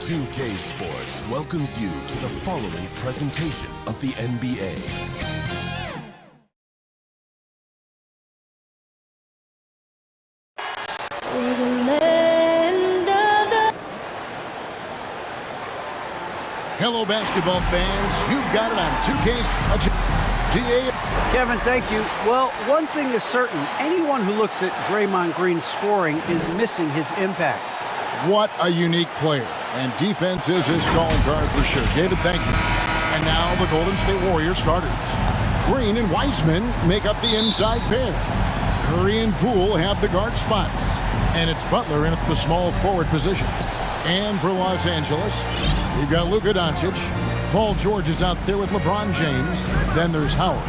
2K Sports welcomes you to the following presentation of the NBA. Hello, basketball fans. You've got it on 2K's GA. Kevin, thank you. Well, one thing is certain. Anyone who looks at Draymond Green's scoring is missing his impact. What a unique player. And defense is his calling card for sure. David, thank you. And now the Golden State Warriors starters. Green and Wiseman make up the inside pair. Curry and Poole have the guard spots. And it's Butler in at the small forward position. And for Los Angeles, we've got Luka Doncic. Paul George is out there with LeBron James. Then there's Howard.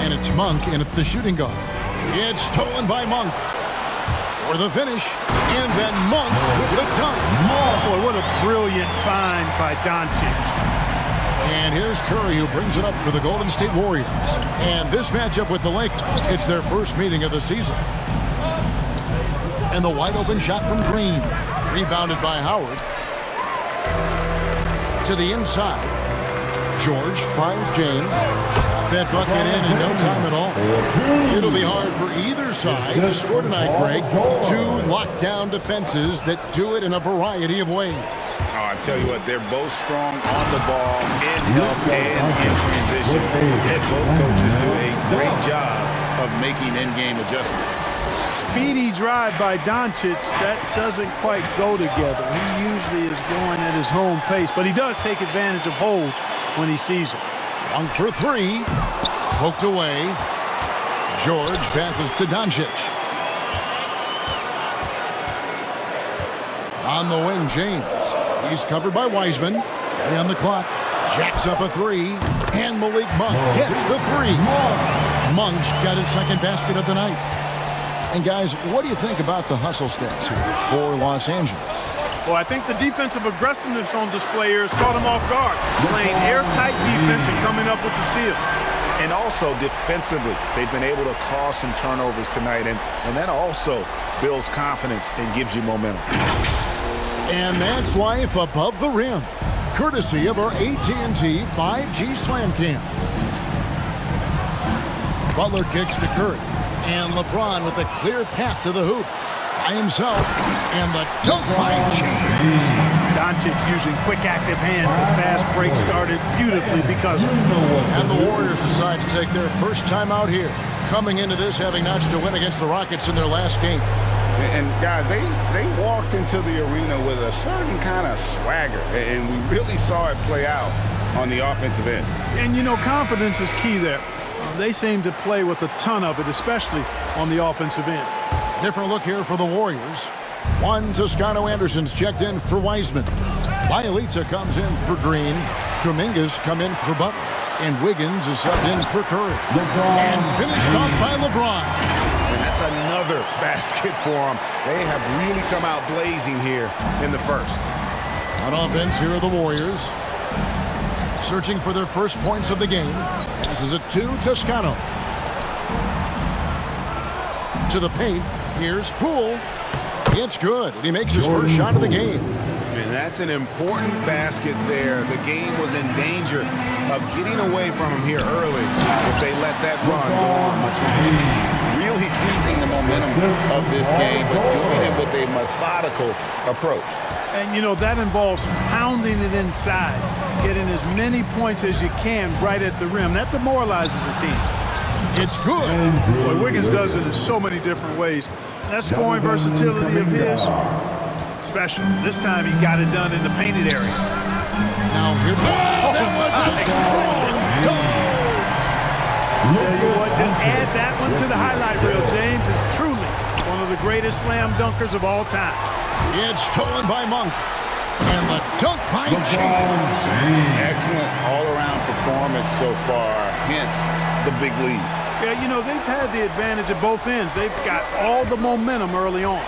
And it's Monk in at the shooting guard. It's stolen by Monk for the finish. And then Monk with the dunk. Boy, what a brilliant find by Doncic. And here's Curry, who brings it up for the Golden State Warriors. And this matchup with the Lakers, it's their first meeting of the season. And the wide open shot from Green. Rebounded by Howard. To the inside. George finds James. Got that bucket in no time at all. It'll be hard for either side to score tonight, Greg. Two lockdown defenses that do it in a variety of ways. Oh, I tell you what, they're both strong on the ball, in help, and in transition. And both coaches do a great job of making in-game adjustments. Speedy drive by Doncic. That doesn't quite go together. He usually is going at his home pace, but he does take advantage of holes when he sees them. Monk for three. Poked away. George passes to Doncic. On the wing, James. He's covered by Wiseman. Play on the clock. Jacks up a three. And Malik Monk gets the three. Monk's got his second basket of the night. And guys, what do you think about the hustle stats here for Los Angeles? Well, I think the defensive aggressiveness on display here has caught him off guard. Playing airtight defense and coming up with the steal. And also defensively, they've been able to cause some turnovers tonight, and that also builds confidence and gives you momentum. And that's life above the rim, courtesy of our AT&T 5G Slam Cam. Butler kicks to Curry. And LeBron with a clear path to the hoop by himself. And the dunk by James. Doncic using quick, active hands. The fast break started beautifully because of it. And the Warriors decide to take their first time out here, coming into this having notched a win against the Rockets in their last game. And guys, they walked into the arena with a certain kind of swagger, and we really saw it play out on the offensive end. And, you know, confidence is key there. They seem to play with a ton of it, especially on the offensive end. Different look here for the Warriors. One Toscano Anderson's checked in for Wiseman. Bielitsa comes in for Green. Kuminga's come in for Butler. And Wiggins is subbed in for Curry. And finished off by LeBron. And that's another basket for them. They have really come out blazing here in the first. On offense, here are the Warriors. Searching for their first points of the game. Passes it to Toscano. To the paint. Here's Poole. It's good. And he makes his first shot of the game. And that's an important basket there. The game was in danger of getting away from him here early if they let that run go on much longer. Really seizing the momentum of this game, but doing it with a methodical approach. And, you know, that involves pounding it inside, getting as many points as you can right at the rim. That demoralizes the team. It's good. Boy, Wiggins does it in so many different ways. That scoring versatility of his, special. This time he got it done in the painted area. Now here that was a dunk. Tell you what, just add that one to the highlight reel. James is truly one of the greatest slam dunkers of all time. It's stolen by Monk. And the dunk by James. Excellent all-around performance so far, hence the big lead. Yeah, you know, they've had the advantage at both ends. They've got all the momentum early on.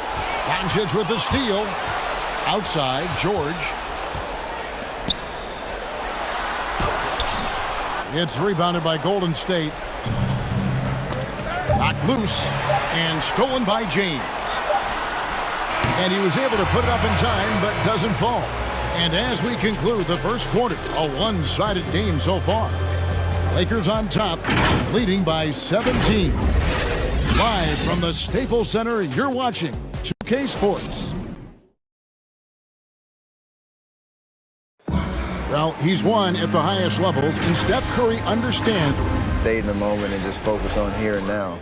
Doncic with the steal. Outside, George. It's rebounded by Golden State. Knocked loose and stolen by James. And he was able to put it up in time, but doesn't fall. And as we conclude the first quarter, a one-sided game so far. Lakers on top, leading by 17. Live from the Staples Center, you're watching 2K Sports. Well, he's won at the highest levels, and Steph Curry understands. Stay in the moment and just focus on here and now.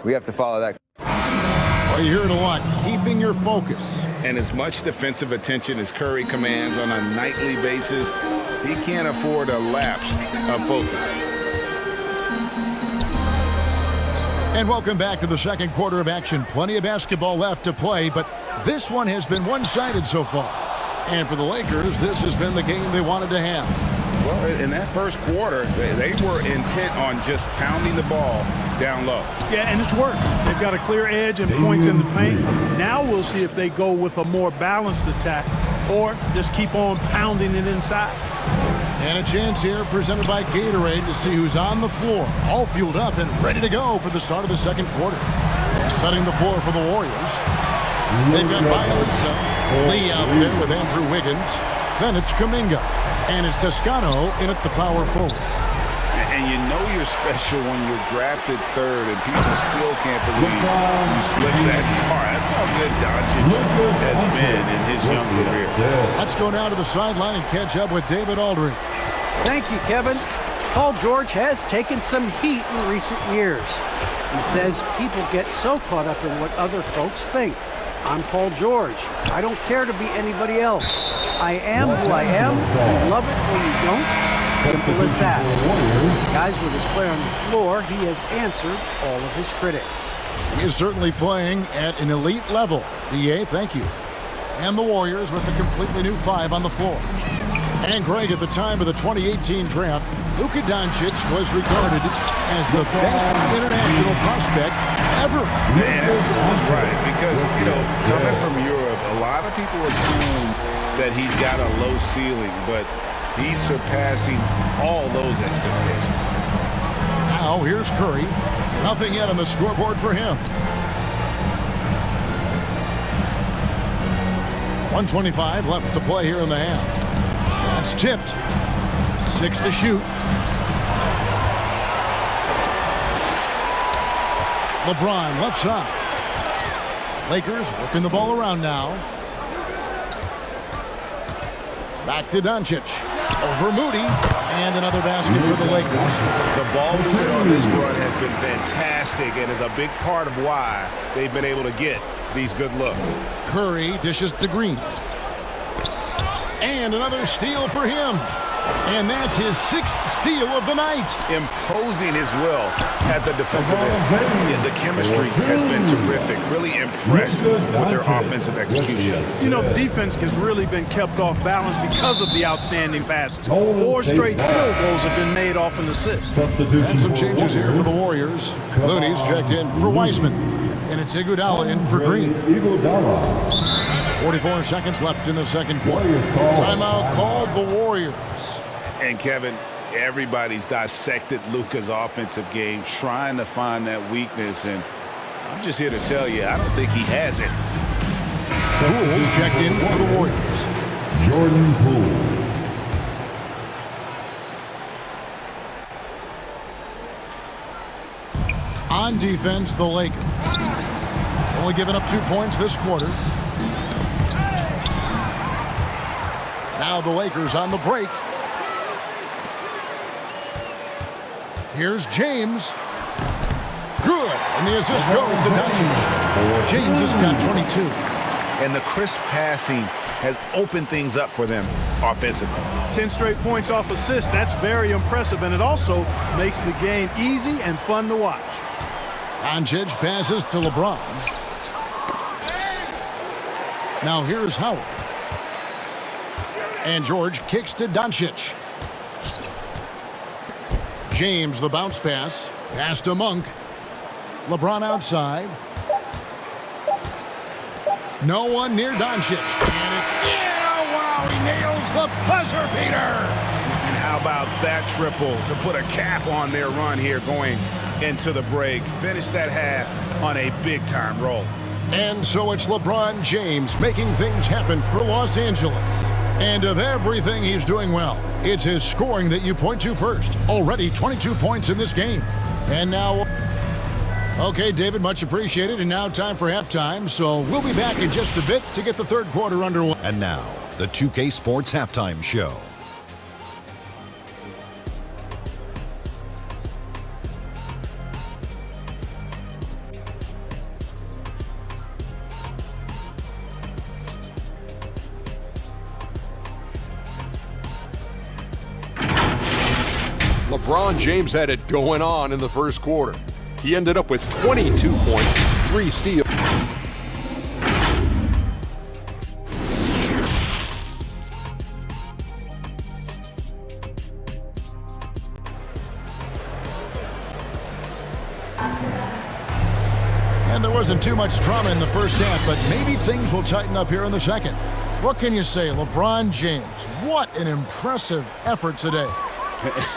We have to follow that. Well, you hear it a lot, keeping your focus. And as much defensive attention as Curry commands on a nightly basis, he can't afford a lapse of focus. And welcome back to the second quarter of action. Plenty of basketball left to play, but this one has been one-sided so far. And for the Lakers, this has been the game they wanted to have. Well, in that first quarter, they were intent on just pounding the ball down low. Yeah, and it's worked. They've got a clear edge and points in the paint. Now we'll see if they go with a more balanced attack or just keep on pounding it inside. And a chance here presented by Gatorade to see who's on the floor. All fueled up and ready to go for the start of the second quarter. Setting the floor for the Warriors. They've got Bielitsa, Lee out there with Andrew Wiggins. Then it's Kuminga. And it's Toscano in at the power forward. And you know you're special when you're drafted third and people still can't believe you slipped that far. That's how good Doncic has been in his young career. Let's go now to the sideline and catch up with David Aldridge. Thank you, Kevin. Paul George has taken some heat in recent years. He says people get so caught up in what other folks think. I'm Paul George. I don't care to be anybody else. I am who I am. You love it or you don't. Simple as that. Guys, with his play on the floor, he has answered all of his critics. He is certainly playing at an elite level. DA, thank you. And the Warriors with a completely new five on the floor. And Greg, at the time of the 2018 draft, Luka Doncic was regarded as the best international prospect ever. Yeah, that sounds right. Because, you know, coming from Europe, a lot of people assume that he's got a low ceiling, but he's surpassing all those expectations. Now, here's Curry. Nothing yet on the scoreboard for him. 1:25 left to play here in the half. That's tipped. 6 to shoot. LeBron left side. Lakers working the ball around now. Back to Doncic. Over Moody. And another basket for the Lakers. The ball movement on this run has been fantastic and is a big part of why they've been able to get these good looks. Curry dishes to Green. And another steal for him. And that's his 6th steal of the night. Imposing his will at the defensive end. Yeah, the chemistry has been terrific. Really impressed with their offensive execution. You know, the defense has really been kept off balance because of the outstanding passes. 4 straight field goals have been made off an assist. And some changes here for the Warriors. Looney's checked in for Wiseman. And it's Iguodala in for Green. 44 seconds left in the second quarter. Timeout called the Warriors. And Kevin, everybody's dissected Luka's offensive game, trying to find that weakness. And I'm just here to tell you, I don't think he has it. Poole checked in for the Warriors. Jordan Poole. On defense, the Lakers. Only giving up 2 points this quarter. Now the Lakers on the break. Here's James. Good. And the assist goes to Doncic. James has got 22. And the crisp passing has opened things up for them offensively. 10 straight points off assists. That's very impressive. And it also makes the game easy and fun to watch. Doncic passes to LeBron. Now here's Howard. And George kicks to Doncic. James, the bounce pass. Pass to Monk. LeBron outside. No one near Doncic. And it's in. Oh, wow, he nails the buzzer beater. And how about that triple to put a cap on their run here going into the break. Finish that half on a big-time roll. And so it's LeBron James making things happen for Los Angeles. And of everything he's doing well, it's his scoring that you point to first. Already 22 points in this game. And now... Okay, David, much appreciated. And now time for halftime. So we'll be back in just a bit to get the third quarter underway. And now, the 2K Sports Halftime Show. LeBron James had it going on in the first quarter. He ended up with 22 points, 3 steals. And there wasn't too much drama in the first half, but maybe things will tighten up here in the second. What can you say, LeBron James? What an impressive effort today.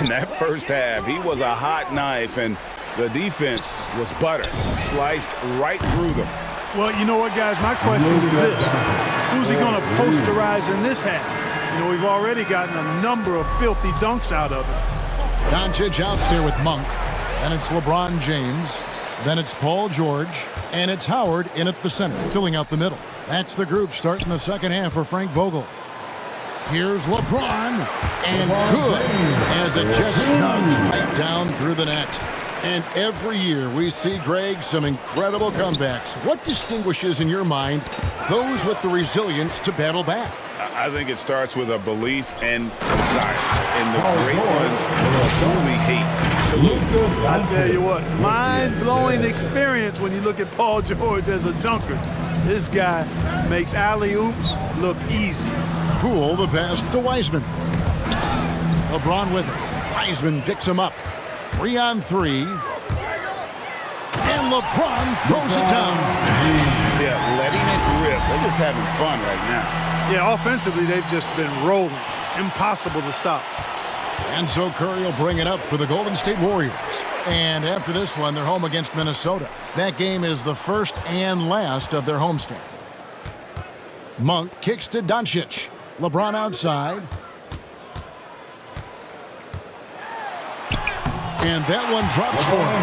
In that first half, he was a hot knife, and the defense was butter, sliced right through them. Well, you know what, guys? My question is this. Who's he going to posterize in this half? You know, we've already gotten a number of filthy dunks out of him. Doncic out there with Monk. Then it's LeBron James. Then it's Paul George. And it's Howard in at the center, filling out the middle. That's the group starting the second half for Frank Vogel. Here's LeBron, and good, as it just snugs right down through the net. And every year we see, Greg, some incredible comebacks. What distinguishes, in your mind, those with the resilience to battle back? I think it starts with a belief and desire. And the great ones truly hate to lose. I tell you what, mind-blowing experience when you look at Paul George as a dunker. This guy makes alley-oops look easy. Poole the pass to Wiseman. LeBron with it. Wiseman picks him up. 3-on-3. And LeBron throws it down. Yeah, letting it rip. They're just having fun right now. Yeah, offensively, they've just been rolling. Impossible to stop. And so Curry will bring it up for the Golden State Warriors. And after this one, they're home against Minnesota. That game is the first and last of their homestand. Monk kicks to Doncic. LeBron outside. And that one drops for him.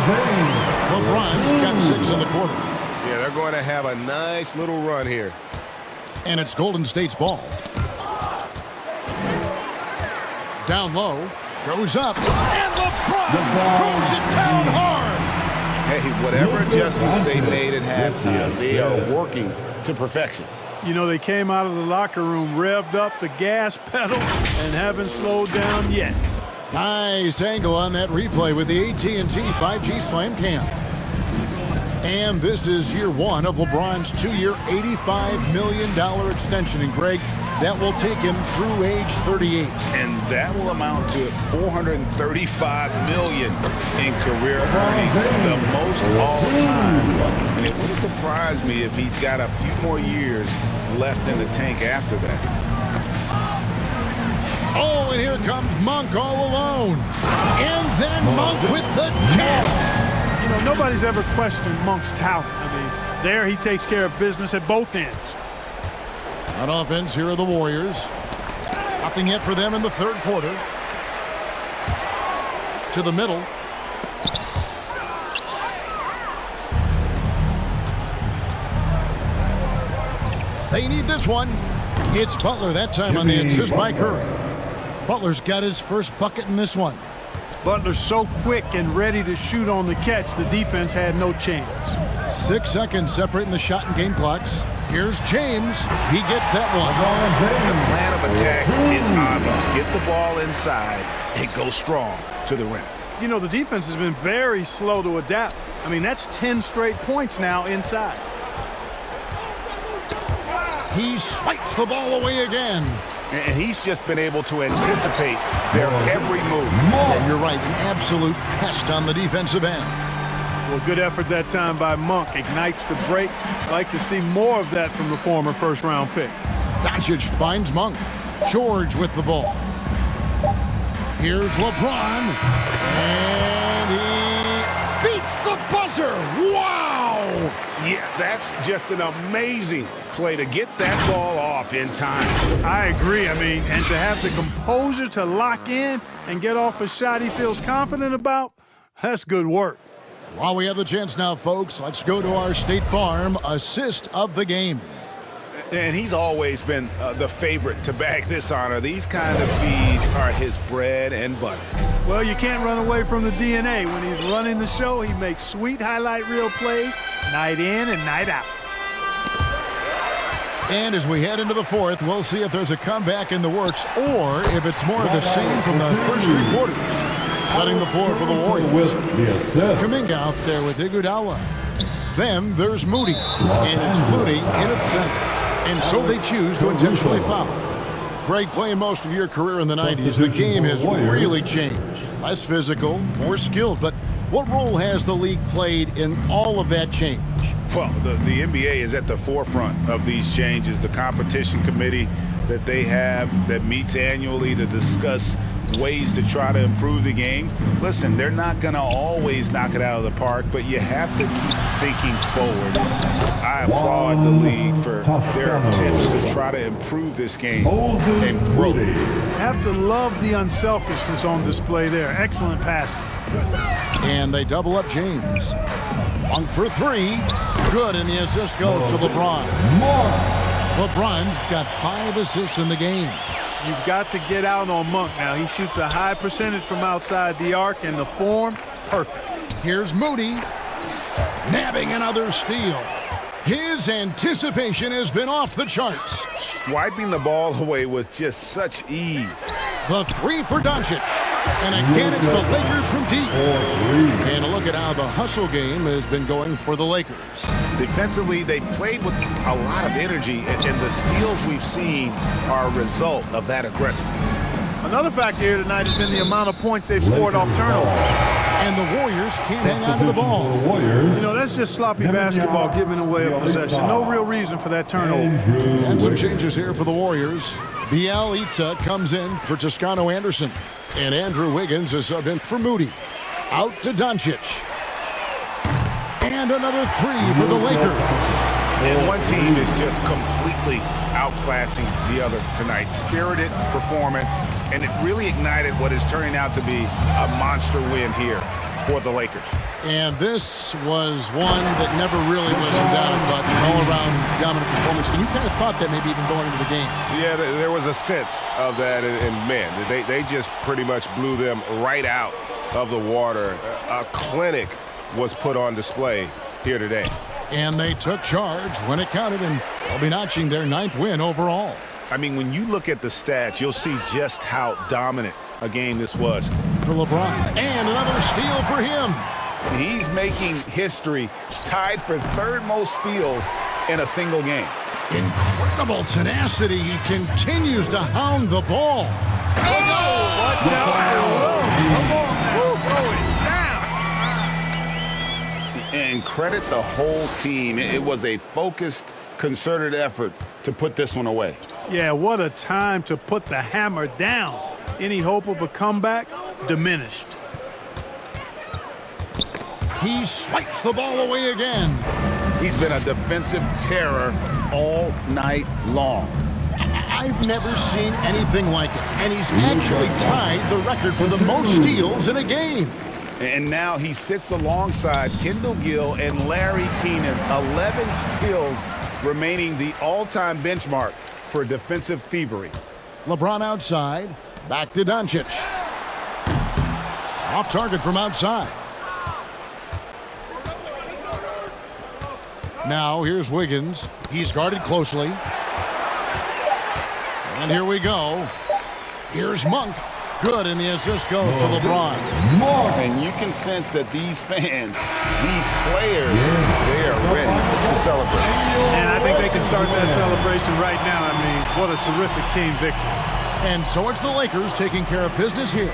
LeBron's got 6 in the quarter. Yeah, they're going to have a nice little run here. And it's Golden State's ball. Down low. Goes up. And LeBron throws it down hard. Hey, whatever adjustments they made at halftime, they are working to perfection. You know, they came out of the locker room, revved up the gas pedal, and haven't slowed down yet. Nice angle on that replay with the AT&T 5G Slam Cam. And this is year one of LeBron's 2-year, $85 million extension. And Greg, that will take him through age 38. And that will amount to $435 million in career earnings, the most all time. And it wouldn't surprise me if he's got a few more years left in the tank after that. Oh, and here comes Monk all alone. And then Monk with the jab. You know, nobody's ever questioned Monk's talent. I mean, there he takes care of business at both ends. On offense, here are the Warriors. Nothing yet for them in the third quarter. To the middle. They need this one. It's Butler that time on the assist by Curry. Butler's got his first bucket in this one. Butler's so quick and ready to shoot on the catch, the defense had no chance. 6 seconds separating the shot and game clocks. Here's James. He gets that one. The plan of attack is obvious. Get the ball inside and go strong to the rim. You know, the defense has been very slow to adapt. I mean, that's 10 straight points now inside. He swipes the ball away again. And he's just been able to anticipate their every move. Yeah, you're right. An absolute pest on the defensive end. Well, good effort that time by Monk. Ignites the break. I'd like to see more of that from the former first-round pick. Doncic finds Monk. George with the ball. Here's LeBron. And he beats the buzzer. Wow! point. Yeah, that's just an amazing play to get that ball off in time. I agree. I mean, and to have the composure to lock in and get off a shot he feels confident about, that's good work. While we have the chance now, folks, let's go to our State Farm assist of the game. And he's always been the favorite to bag this honor. These kind of feeds are his bread and butter. Well, you can't run away from the DNA. When he's running the show, he makes sweet highlight reel plays night in and night out. And as we head into the fourth, we'll see if there's a comeback in the works or if it's more of the same from the first three quarters. Setting the floor for the Warriors. Kuminga out there with Iguodala. Then there's Moody. And it's Looney in at center. And so they choose to intentionally foul. Greg, playing most of your career in the 90s, the game has really changed. Less physical, more skilled. But what role has the league played in all of that change? Well, the NBA is at the forefront of these changes. The competition committee that they have that meets annually to discuss ways to try to improve the game. Listen, they're not going to always knock it out of the park, but you have to keep thinking forward. I applaud the league for their attempts to try to improve this game and grow. You have to love the unselfishness on display there. Excellent passing. And they double up James. Monk for three. Good, and the assist goes to LeBron. LeBron's got 5 assists in the game. You've got to get out on Monk now. He shoots a high percentage from outside the arc, and the form, perfect. Here's Moody, nabbing another steal. His anticipation has been off the charts. Swiping the ball away with just such ease. The three for Doncic. And again, it's the Lakers from deep. And a look at how the hustle game has been going for the Lakers. Defensively, they played with a lot of energy, and the steals we've seen are a result of that aggressiveness. Another factor here tonight has been the amount of points they've scored off turnover. And the Warriors can't hang on to the ball. You know, that's just sloppy basketball giving away a possession. No real reason for that turnover. And some changes here for the Warriors. Bielitsa comes in for Toscano Anderson. And Andrew Wiggins is subbed in for Moody. Out to Doncic. And another three for the Lakers. And one team is just completely outclassing the other tonight. Spirited performance, and it really ignited what is turning out to be a monster win here for the Lakers. And this was one that never really was in doubt, but an all-around dominant performance. And you kind of thought that maybe even going into the game. Yeah, there was a sense of that, and man, they just pretty much blew them right out of the water. A clinic was put on display here today. And they took charge when it counted, and they'll be notching their 9th win overall. I mean, when you look at the stats, you'll see just how dominant a game this was. For LeBron, and another steal for him. He's making history, tied for 3rd most steals in a single game. Incredible tenacity. He continues to hound the ball. Watch out. Come on now. Throw it down. And credit the whole team. It was a focused, concerted effort to put this one away. Yeah, what a time to put the hammer down. Any hope of a comeback diminished. He swipes the ball away again. He's been a defensive terror all night long. I've never seen anything like it. And he's actually tied the record for the most steals in a game. And now he sits alongside Kendall Gill and Larry Keenan. 11 steals, remaining the all-time benchmark for defensive thievery. LeBron outside. Back to Doncic. Off target from outside. Now here's Wiggins. He's guarded closely. And here we go. Here's Monk. Good, and the assist goes to LeBron. And you can sense that these fans, these players, they are ready to celebrate. And I think they can start that celebration right now. I mean, what a terrific team victory. And so it's the Lakers taking care of business here.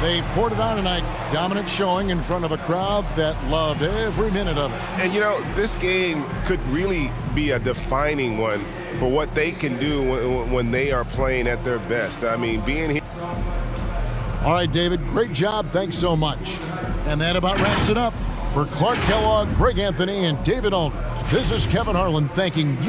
They poured it on tonight. Dominant showing in front of a crowd that loved every minute of it. And, you know, this game could really be a defining one for what they can do when they are playing at their best. I mean, being here. All right, David, great job. Thanks so much. And that about wraps it up. For Clark Kellogg, Greg Anthony, and David Aldridge, this is Kevin Harlan thanking you